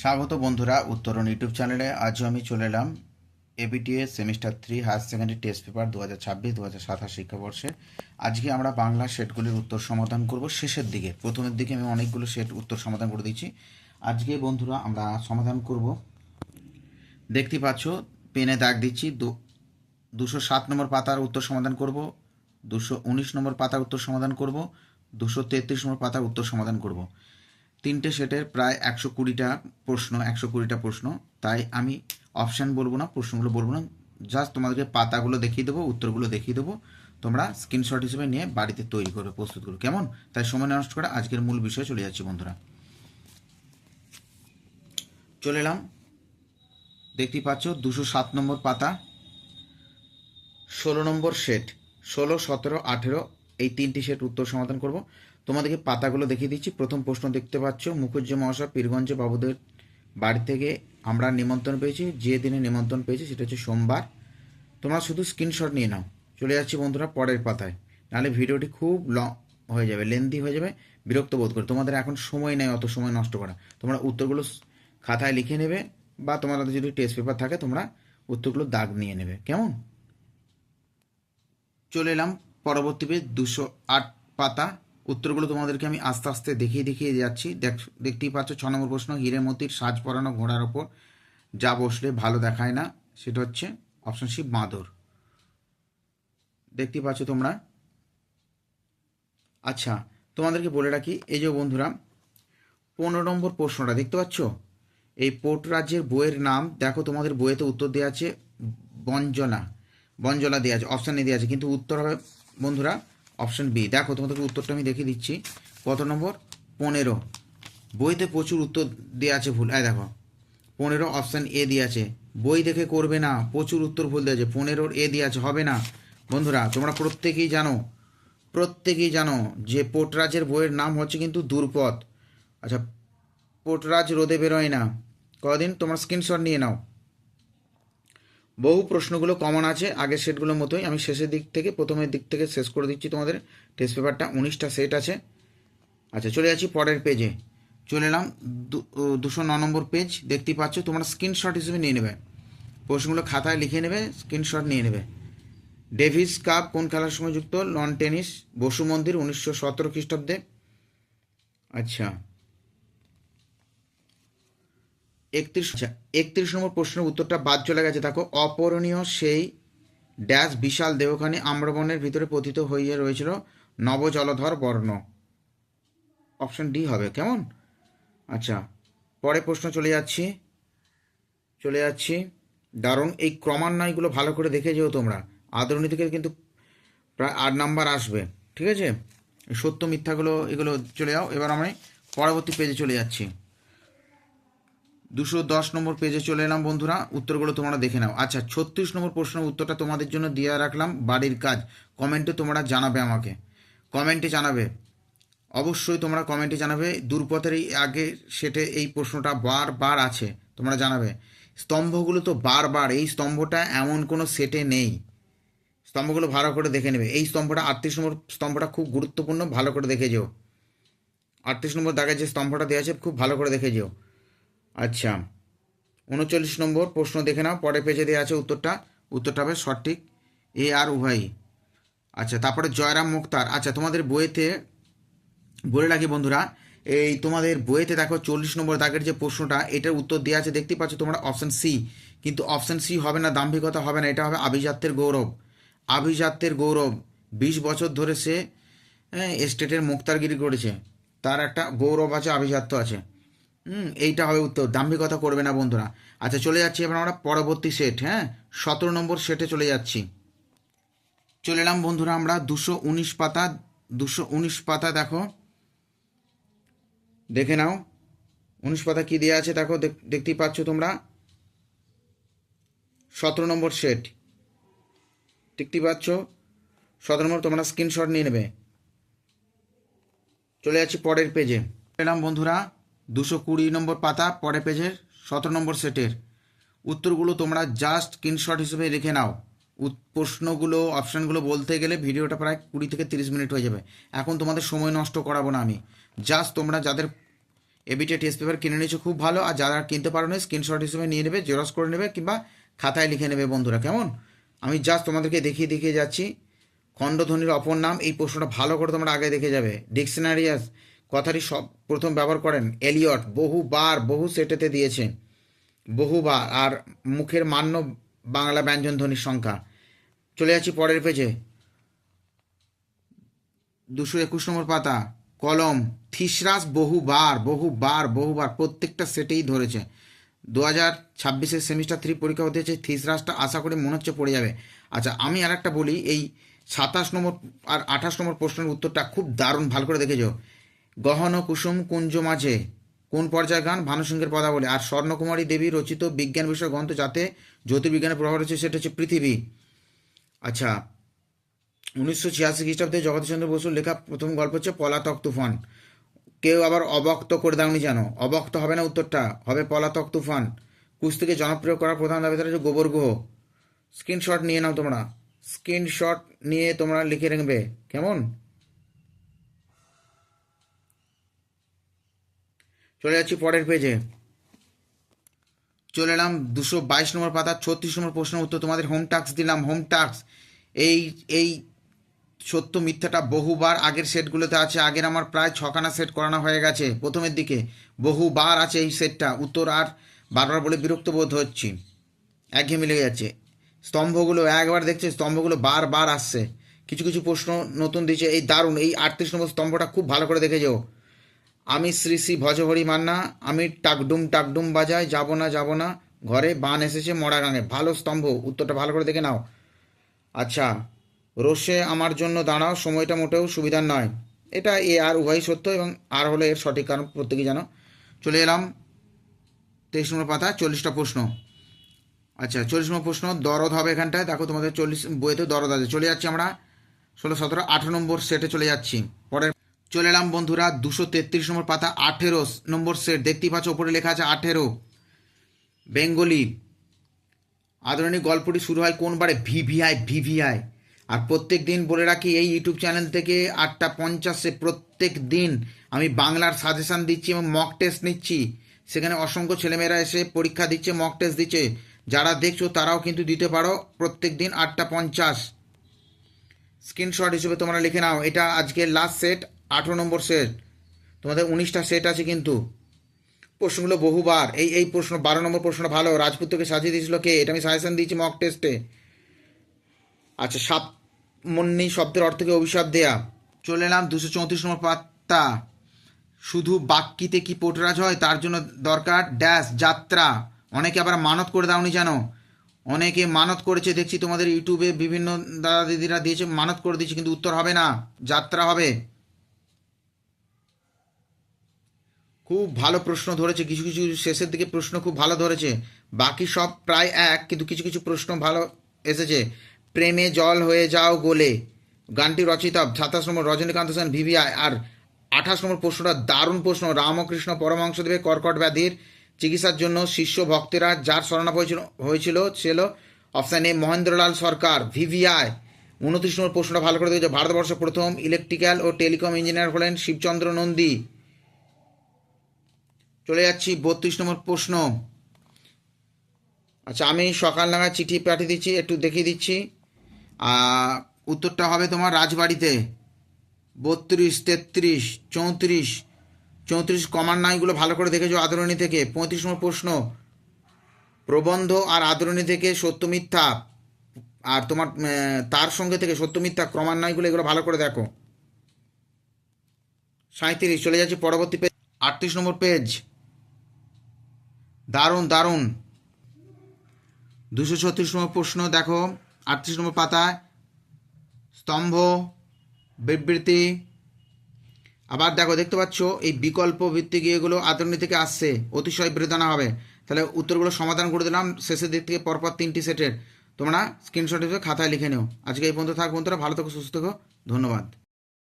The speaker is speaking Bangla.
স্বাগত বন্ধুরা উত্তরণ ইউটিউব চ্যানেলে। আজও আমি চলে এলাম ABTS semester 3 higher secondary test paper 2026-2027 শিক্ষাবর্ষে। আজকে আমরা বাংলা সেটগুলির উত্তর সমাধান করব। শেষের দিকে, প্রথমের দিকে আমি অনেকগুলো সেট উত্তর সমাধান করে দিচ্ছি। আজকে বন্ধুরা আমরা সমাধান করব, দেখতে পাচ্ছ পেনে দাগ দিচ্ছি। 207 নম্বর পাতার উত্তর সমাধান করব, 219 নম্বর পাতার উত্তর সমাধান করব, 233 নম্বর পাতার উত্তর সমাধান করব। তিনটে সেটের প্রায় 120টা প্রশ্ন, তাই আমি অপশান বলবো না, প্রশ্নগুলো বলবো না, জাস্ট তোমাদেরকে পাতাগুলো দেখিয়ে দেবো, উত্তরগুলো দেখিয়ে দেবো। তোমরা স্ক্রিনশট হিসেবে নিয়ে বাড়িতে তৈরি করবে, প্রস্তুত করবে, কেমন? তাই সময় নষ্ট করে আজকের মূল বিষয়ে চলে যাচ্ছি বন্ধুরা। চলে এলাম, দেখতেই পাচ্ছ 207 নম্বর পাতা, 16 নম্বর সেট, 16, 17, 18 এই তিনটি সেট উত্তর সমাধান করব। তোমাদেরকে পাতাগুলো দেখিয়ে দিচ্ছি। প্রথম প্রশ্ন দেখতে পাচ্ছ, মুখুজ্জে মহাশয় পীরগঞ্জে বাবুদের বাড়ি থেকে আমরা নিমন্ত্রণ পেয়েছি। যে দিনে নিমন্ত্রণ পেয়েছি সেটা হচ্ছে সোমবার। তোমরা শুধু স্ক্রিনশট নিয়ে নাও। চলে যাচ্ছি বন্ধুরা পরের পাতায়, নাহলে ভিডিওটি খুব লং হয়ে যাবে, লেন্দি হয়ে যাবে, বিরক্ত বোধ করে। তোমাদের এখন সময় নেই অত সময় নষ্ট করা। তোমরা উত্তরগুলো খাতায় লিখে নেবে, বা তোমাদের যদি টেস্ট পেপার থাকে তোমরা উত্তরগুলো দাগ নিয়ে নেবে, কেমন? চলে এলাম পরবর্তী পেজ, 208 পাতা। উত্তরগুলো তোমাদেরকে আমি আস্তে আস্তে দেখিয়ে যাচ্ছি। দেখতেই পাচ্ছ 6 নম্বর প্রশ্ন, হীরে মতির সাজ পরানো ঘোড়ার ওপর যা বসলে ভালো দেখায় না, সেটা হচ্ছে অপশন সি বাঁদর। দেখতেই পাচ্ছ তোমরা। আচ্ছা, তোমাদেরকে বলে রাখি, এই যে বন্ধুরা 15 নম্বর প্রশ্নটা দেখতে পাচ্ছ, এই পোর্ট রাজ্যের বইয়ের নাম দেখো। তোমাদের বইয়েতে উত্তর দেওয়া আছে বঞ্জলা দেওয়া আছে, অপশান এ দেওয়া আছে, কিন্তু উত্তর হবে বন্ধুরা অপশান বি। দেখো তোমাদেরকে উত্তরটা আমি দেখিয়ে দিচ্ছি। কত নম্বর? 15। বইতে প্রচুর উত্তর দেওয়া আছে ভুল। দেখো 15 অপশান এ দেওয়া আছে, বই দেখে করবে না, প্রচুর উত্তর ভুল দেওয়া আছে। 15 এ দেওয়া আছে, হবে না বন্ধুরা। তোমরা প্রত্যেকেই জানো যে পোর্টরাজের বইয়ের নাম হচ্ছে কিন্তু দুর্পদ। আচ্ছা, পোর্টরাজ রোদে বেরোয় না কদিন, তোমার স্ক্রিনশট নিয়ে নাও। বহু প্রশ্নগুলো কমন আছে আগের সেটগুলোর মতোই। আমি শেষের দিক থেকে প্রথমের দিক থেকে শেষ করে দিচ্ছি তোমাদের টেস্ট পেপারটা। 19টা সেট আছে। আচ্ছা, চলে যাচ্ছি পরের পেজে। চলে এলাম 209 নম্বর পেজ। দেখতেই পাচ্ছ, তোমরা স্ক্রিনশট হিসেবে নিয়ে নেবে, প্রশ্নগুলো খাতায় লিখে নেবে, স্ক্রিনশট নিয়ে নেবে। ডেভিস কাপ কোন খেলার সঙ্গে যুক্ত? Loan tennis. বসু মন্দির 1917 খ্রিস্টাব্দে। আচ্ছা, 31 নম্বর প্রশ্নের উত্তরটা বাদ চলে গেছে। দেখো, অপূরণীয় সেই ড্যাশ বিশাল দেহখানি আম্রবনের ভিতরে পতিত হইয়া রয়েছিল নবজলধর বর্ণ। অপশন ডি হবে, কেমন? আচ্ছা, পরে প্রশ্ন চলে যাচ্ছি দারুণ। এই ক্রমান্বয়গুলো ভালো করে দেখে যেও তোমরা। আদরণী থেকে কিন্তু প্রায় 8 নাম্বার আসবে, ঠিক আছে? সত্য মিথ্যাগুলো এগুলো চলে যাও। এবার আমি পরবর্তী পেজে চলে যাচ্ছি। 210 নম্বর পেজে চলে এলাম বন্ধুরা। উত্তরগুলো তোমরা দেখে নাও। আচ্ছা, 36 নম্বর প্রশ্নের উত্তরটা তোমাদের জন্য দিয়ে রাখলাম, বাড়ির কাজ। কমেন্টে তোমরা জানাবে, আমাকে কমেন্টে জানাবে, অবশ্যই তোমরা কমেন্টে জানাবে। দুর্পথের এই আগে সেটে এই প্রশ্নটা বারবার আছে, তোমরা জানাবে। স্তম্ভগুলো তো বারবার, এই স্তম্ভটা এমন কোনো সেটে নেই। স্তম্ভগুলো ভালো করে দেখে নেবে। এই স্তম্ভটা 38 নম্বর স্তম্ভটা খুব গুরুত্বপূর্ণ, ভালো করে দেখে যেও। 38 নম্বর দাগে যে স্তম্ভটা দেওয়া আছে খুব ভালো করে দেখে যেও। আচ্ছা, 39 নম্বর প্রশ্ন দেখে নাও, পরে পেজে দেওয়া আছে উত্তরটা হবে সঠিক, এ আর উভয়ই। আচ্ছা, তারপরে জয়রাম মুক্তার। আচ্ছা, তোমাদের বইয়েতে বলে রাখি বন্ধুরা, এই তোমাদের বইয়েতে দেখো 40 নম্বর দাগের যে প্রশ্নটা, এটার উত্তর দেওয়া আছে, দেখতে পাচ্ছ তোমরা অপশান সি। কিন্তু অপশান সি হবে না, দাম্ভিকতা হবে না, এটা হবে আভিজাত্যের গৌরব। 20 বছর ধরে সে এস্টেটের মুক্তারগিরি করেছে, তার একটা গৌরব আছে, আভিজাত্য আছে। এইটা হবে উত্তর, দাম্ভিকতা করবে না বন্ধুরা। আচ্ছা, চলে যাচ্ছি এবার আমরা পরবর্তী সেট। 17 নম্বর সেটে চলে যাচ্ছি। চলে এলাম বন্ধুরা আমরা 219 পাতা। 219 পাতা দেখো, দেখে নাও 19 পাতা কি দেওয়া আছে। দেখো, দেখতেই পাচ্ছ তোমরা 17 নম্বর সেট, দেখতেই পাচ্ছ 17 নম্বর। তোমরা স্ক্রিনশট নিয়ে নেবে। চলে যাচ্ছি পরের পেজে। এলাম বন্ধুরা 220 নম্বর পাতা, পরের পেজের 17 নম্বর সেটের উত্তরগুলো তোমরা জাস্ট স্ক্রিনশট হিসেবে রেখে নাও। প্রশ্নগুলো অপশানগুলো বলতে গেলে ভিডিওটা প্রায় 20 থেকে 30 মিনিট হয়ে যাবে। এখন তোমাদের সময় নষ্ট করাবো না আমি, জাস্ট তোমরা যাদের এবিটে টেস্ট পেপার কিনে নিয়েছো খুব ভালো, আর যারা কিনতে পারো না স্ক্রিনশট হিসেবে নিয়ে নেবে, জেরক্স করে নেবে কিংবা খাতায় লিখে নেবে বন্ধুরা, কেমন? আমি জাস্ট তোমাদেরকে দেখিয়ে দেখিয়ে যাচ্ছি। খণ্ডধ্বনির অপর নাম, এই প্রশ্নটা ভালো করে তোমরা আগে দেখে যাবে। ডিকশনারিয়াস কথাটি সব প্রথম ব্যবহার করেন এলিয়ট, বহুবার বহু সেটেতে দিয়েছে, বহুবার। আর মুখের মান্য বাংলা ব্যঞ্জন ধ্বনির সংখ্যা। চলে যাচ্ছি পরের পেজে, 221 নম্বর পাতা। কলম, থিসরাস বহুবার বহুবার বহুবার প্রত্যেকটা সেটেই ধরেছে। 2026 সেমিস্টার 3 পরীক্ষা হতে হচ্ছে, থিসরাসটা আশা করি মনে হচ্ছে পড়ে যাবে। আচ্ছা আমি আর একটা বলি, এই 27 নম্বর আর 28 নম্বর প্রশ্নের উত্তরটা খুব দারুণ, ভালো করে দেখেছো। গহন কুসুম কুঞ্জ মাঝে কোন পর্যায়ের গান? ভানুসিংহের পদাবলী। আর স্বর্ণকুমারী দেবী রচিত বিজ্ঞান বিষয় গ্রন্থ যাতে জ্যোতির্বিজ্ঞানের প্রভাব রয়েছে সেটা হচ্ছে পৃথিবী। আচ্ছা 1986 খ্রিস্টাব্দে জগদীশচন্দ্র বসুর লেখা প্রথম গল্প হচ্ছে পলাতক তুফান। কেউ আবার অবক্ত করে দাওনি জানো, অবক্ত হবে না, উত্তরটা হবে পলাতক তুফান। কুস্তিকে জনপ্রিয় করার প্রধান দাবিদার হচ্ছে গোবর গুহ। স্ক্রিনশট নিয়ে নাও তোমরা, স্ক্রিনশট নিয়ে তোমরা লিখে রাখবে, কেমন? চলে যাচ্ছি পরের পেজে, চলে এলাম 222 নম্বর পাতা। 36 নম্বর প্রশ্নের উত্তর তোমাদের হোম টাস্ক দিলাম, হোম টাস্ক। এই এই সত্য মিথ্যাটা বহুবার আগের সেটগুলোতে আছে, আগের আমার প্রায় 6খানা সেট করানো হয়ে গেছে, প্রথমের দিকে বহুবার আছে এই সেটটা। উত্তর আর বারবার বলে বিরক্ত বোধ হচ্ছি, একঘেয়ে মিলে যাচ্ছে। স্তম্ভগুলো একবার দেখছে, স্তম্ভগুলো বারবার আসছে, কিছু কিছু প্রশ্ন নতুন দিচ্ছে। এই দারুণ, এই 38 নম্বর স্তম্ভটা খুব ভালো করে দেখে যাও। আমি শ্রী শ্রী ভজহরি মান্না, আমি টাকডুম টাকডুম বাজাই, যাব না ঘরে, বান এসেছে মরা গাঙে। ভালো স্তম্ভ, উত্তরটা ভালো করে দেখে নাও। আচ্ছা রোষে আমার জন্য দাঁড়াও, সময়টা মোটেও সুবিধার নয়। এটা এ আর উভয়ই সত্য, এবং আর হলো এর সঠিক কারণ, প্রত্যেকেই জানো। চলে এলাম 23 নম্বর পাতা, 40টা প্রশ্ন। আচ্ছা 40 নম্বর প্রশ্ন দরদ হবে এখানটায়, দেখো তোমাদের 40 বইয়েতে দরদ আছে। চলে যাচ্ছি আমরা 16, 17, 18 নম্বর সেটে চলে যাচ্ছি। পরের চলে এলাম বন্ধুরা 233 নম্বর পাতা, 18 নম্বর সেট। দেখতেই পাচ্ছ ওপরে লেখা আছে 18। বেঙ্গলি আদরণী গল্পটি শুরু হয় কোন বারে? VVI, VVI. আর প্রত্যেক দিন বলে রাখি, এই ইউটিউব চ্যানেল থেকে 8:50 প্রত্যেক দিন আমি বাংলার সাজেশান দিচ্ছি এবং মক টেস্ট নিচ্ছি। সেখানে অসংখ্য ছেলেমেয়েরা এসে পরীক্ষা দিচ্ছে, মক টেস্ট দিচ্ছে। যারা দেখছো তারাও কিন্তু দিতে পারো, প্রত্যেক দিন 8:50। স্ক্রিনশট হিসেবে তোমরা লিখে নাও। এটা আজকে লাস্ট সেট, 18 নম্বর সেট। তোমাদের 19টা সেট আছে কিন্তু। প্রশ্নগুলো বহুবার, এই প্রশ্ন 12 নম্বর প্রশ্নটা ভালো, রাজপুতকে সাজিয়ে দিয়েছিল কে? এটা আমি সাজেশন দিয়েছি মক টেস্টে। আচ্ছা সাপমন্যী শব্দের অর্থকে অভিশাপ দেয়া। চলে এলাম 234 নম্বর পাতা। শুধু বাক্যিতে কি পোটরাজ হয়? তার জন্য দরকার ড্যাশ যাত্রা। অনেকে আবার মানত করে দাওনি জানো, অনেকে মানত করেছে দেখছি তোমাদের ইউটিউবে, বিভিন্ন দাদা দিদিরা দিয়েছে, মানত করে দিয়েছে, কিন্তু উত্তর হবে না, যাত্রা হবে। খুব ভালো প্রশ্ন ধরেছে, কিছু কিছু শেষের দিকে প্রশ্ন খুব ভালো ধরেছে, বাকি সব প্রায় এক, কিন্তু কিছু কিছু প্রশ্ন ভালো এসেছে। প্রেমে জল হয়ে যাও গোলে, গানটি রচিতা 27 নম্বর রজনীকান্ত সেন, ভিভিআই। আর 28 নম্বর প্রশ্নটা দারুণ প্রশ্ন। রামকৃষ্ণ পরমহংসদেবের কর্কট ব্যাধির চিকিৎসার জন্য শিষ্য ভক্তেরা যার শরণাপ হয়েছিল ছিল option A Mahendralal Sarkar, VVI. 29 নম্বর প্রশ্নটা ভালো করে দেখেছে। ভারতবর্ষের প্রথম ইলেকট্রিক্যাল ও টেলিকম ইঞ্জিনিয়ার হলেন শিবচন্দ্র নন্দী। চলে যাচ্ছি 32 নম্বর প্রশ্ন। আচ্ছা আমি সকাল নাগাদ চিঠি পাঠিয়ে দিচ্ছি, একটু দেখিয়ে দিচ্ছি। উত্তরটা হবে তোমার রাজবাড়িতে। 32, 33, 34, 34 ক্রমান্বয়গুলো ভালো করে দেখেছো আদরণী থেকে। 35 নম্বর প্রশ্ন প্রবন্ধ আর আদরণী থেকে সত্য মিথ্যা, আর তোমার তার সঙ্গে থেকে সত্য মিথ্যা ক্রমান্বয়গুলো, এগুলো ভালো করে দেখো। 37 চলে যাচ্ছে পরবর্তী পেজ, 38 নম্বর পেজ। দারুণ দারুণ। 236 নম্বর প্রশ্ন দেখো 38 নম্বর পাতায়। স্তম্ভ, বিবৃতি। আবার দেখো, দেখতে পাচ্ছ এই বিকল্প ভিত্তিক এগুলো আদরণী থেকে আসছে, অতিশয় বেদনা হবে। তাহলে উত্তরগুলো সমাধান করে দিলাম শেষের দিক থেকে পরপর 3টি সেটের। তোমরা স্ক্রিনশট হিসেবে খাতায় লিখে নিও। আজকে এই পর্যন্ত থাক বন্ধুরা, ভালো থেকো, সুস্থ থেকো, ধন্যবাদ।